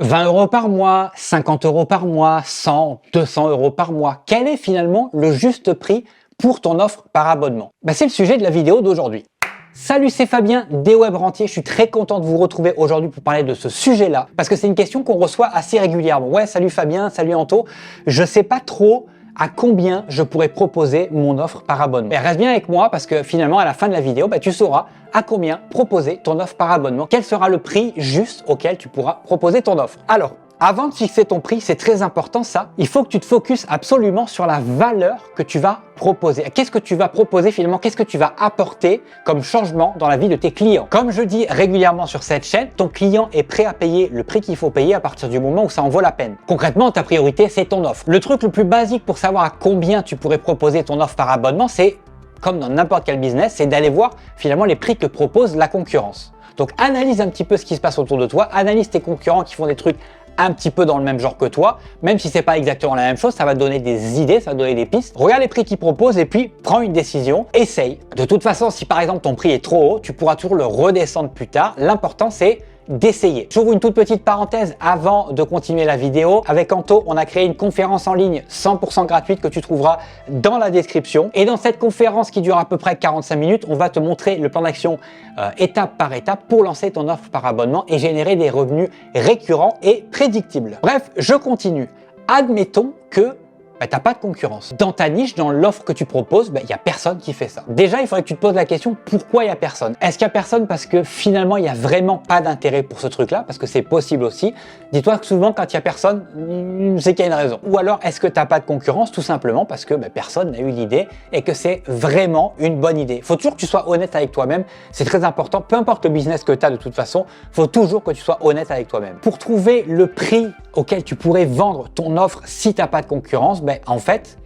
20 euros par mois, 50 euros par mois, 100, 200 euros par mois. Quel est finalement le juste prix pour ton offre par abonnement? C'est le sujet de la vidéo d'aujourd'hui. Salut, c'est Fabien des Web Rentiers. Je suis très content de vous retrouver aujourd'hui pour parler de ce sujet-là parce que c'est une question qu'on reçoit assez régulièrement. Ouais, salut Fabien, salut Anto. Je sais pas trop à combien je pourrais proposer mon offre par abonnement. Reste bien avec moi parce que finalement, à la fin de la vidéo, tu sauras à combien proposer ton offre par abonnement. Quel sera le prix juste auquel tu pourras proposer ton offre. Alors, avant de fixer ton prix, c'est très important ça, il faut que tu te focuses absolument sur la valeur que tu vas proposer. Qu'est-ce que tu vas proposer finalement? Qu'est-ce que tu vas apporter comme changement dans la vie de tes clients? Comme je dis régulièrement sur cette chaîne, ton client est prêt à payer le prix qu'il faut payer à partir du moment où ça en vaut la peine. Concrètement, ta priorité, c'est ton offre. Le truc le plus basique pour savoir à combien tu pourrais proposer ton offre par abonnement, c'est, comme dans n'importe quel business, c'est d'aller voir finalement les prix que propose la concurrence. Donc analyse un petit peu ce qui se passe autour de toi, analyse tes concurrents qui font des trucs un petit peu dans le même genre que toi, même si c'est pas exactement la même chose, ça va te donner des idées, ça va te donner des pistes. Regarde les prix qu'ils proposent et puis prends une décision, essaye. De toute façon, si par exemple ton prix est trop haut, tu pourras toujours le redescendre plus tard. L'important c'est d'essayer. J'ouvre une toute petite parenthèse avant de continuer la vidéo. Avec Anto, on a créé une conférence en ligne 100% gratuite que tu trouveras dans la description. Et dans cette conférence qui dure à peu près 45 minutes, on va te montrer le plan d'action étape par étape pour lancer ton offre par abonnement et générer des revenus récurrents et prédictibles. Bref, je continue. Admettons que tu n'as pas de concurrence. Dans ta niche, dans l'offre que tu proposes, il n'y a personne qui fait ça. Déjà, il faudrait que tu te poses la question, pourquoi il n'y a personne? Est-ce qu'il n'y a personne parce que finalement, il n'y a vraiment pas d'intérêt pour ce truc-là? Parce que c'est possible aussi. Dis-toi que souvent, quand il n'y a personne, c'est qu'il y a une raison. Ou alors, est-ce que tu n'as pas de concurrence? Tout simplement parce que personne n'a eu l'idée et que c'est vraiment une bonne idée. Il faut toujours que tu sois honnête avec toi-même. C'est très important. Peu importe le business que tu as de toute façon, il faut toujours que tu sois honnête avec toi-même. Pour trouver le prix auquel tu pourrais vendre ton offre si tu n'as pas de concurrence, en fait,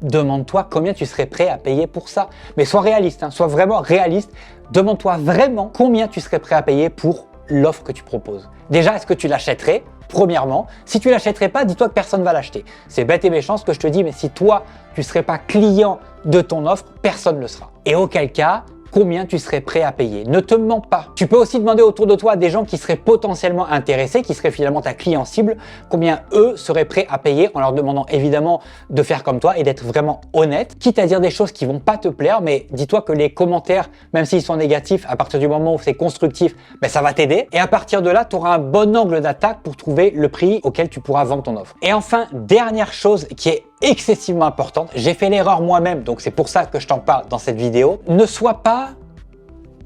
demande-toi combien tu serais prêt à payer pour ça. Mais sois réaliste, sois vraiment réaliste. Demande-toi vraiment combien tu serais prêt à payer pour l'offre que tu proposes. Déjà, est-ce que tu l'achèterais? Premièrement, si tu l'achèterais pas, dis-toi que personne va l'acheter. C'est bête et méchant ce que je te dis, mais si toi, tu serais pas client de ton offre, personne ne le sera. Et auquel cas, combien tu serais prêt à payer? Ne te mens pas. Tu peux aussi demander autour de toi à des gens qui seraient potentiellement intéressés, qui seraient finalement ta client cible, combien eux seraient prêts à payer en leur demandant évidemment de faire comme toi et d'être vraiment honnête, quitte à dire des choses qui vont pas te plaire, mais dis-toi que les commentaires, même s'ils sont négatifs, à partir du moment où c'est constructif, ça va t'aider. Et à partir de là, tu auras un bon angle d'attaque pour trouver le prix auquel tu pourras vendre ton offre. Et enfin, dernière chose qui est excessivement importante, j'ai fait l'erreur moi-même, donc c'est pour ça que je t'en parle dans cette vidéo, ne sois pas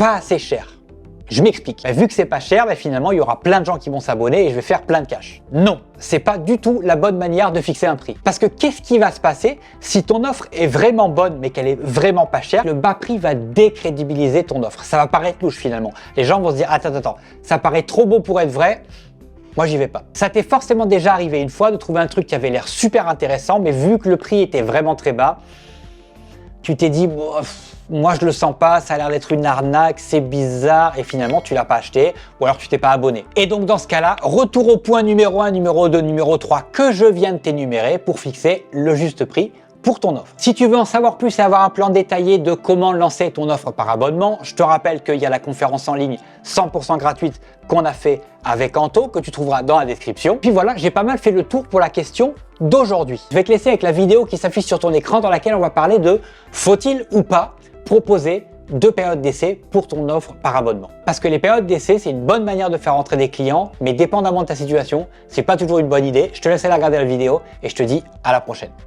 assez cher. Je m'explique. Vu que c'est pas cher, finalement, il y aura plein de gens qui vont s'abonner et je vais faire plein de cash. Non, c'est pas du tout la bonne manière de fixer un prix. Parce que qu'est-ce qui va se passer si ton offre est vraiment bonne mais qu'elle est vraiment pas chère? Le bas prix va décrédibiliser ton offre. Ça va paraître louche finalement. Les gens vont se dire, attends, ça paraît trop beau pour être vrai. Moi, j'y vais pas. Ça t'est forcément déjà arrivé une fois de trouver un truc qui avait l'air super intéressant, mais vu que le prix était vraiment très bas, tu t'es dit, moi je le sens pas, ça a l'air d'être une arnaque, c'est bizarre, et finalement tu l'as pas acheté, ou alors tu t'es pas abonné. Et donc dans ce cas-là, retour au point numéro 1, numéro 2, numéro 3 que je viens de t'énumérer pour fixer le juste prix pour ton offre. Si tu veux en savoir plus et avoir un plan détaillé de comment lancer ton offre par abonnement, je te rappelle qu'il y a la conférence en ligne 100% gratuite qu'on a fait avec Anto, que tu trouveras dans la description. Puis voilà, j'ai pas mal fait le tour pour la question d'aujourd'hui. Je vais te laisser avec la vidéo qui s'affiche sur ton écran dans laquelle on va parler de faut-il ou pas proposer 2 périodes d'essai pour ton offre par abonnement. Parce que les périodes d'essai, c'est une bonne manière de faire entrer des clients, mais dépendamment de ta situation, c'est pas toujours une bonne idée. Je te laisse aller regarder la vidéo et je te dis à la prochaine.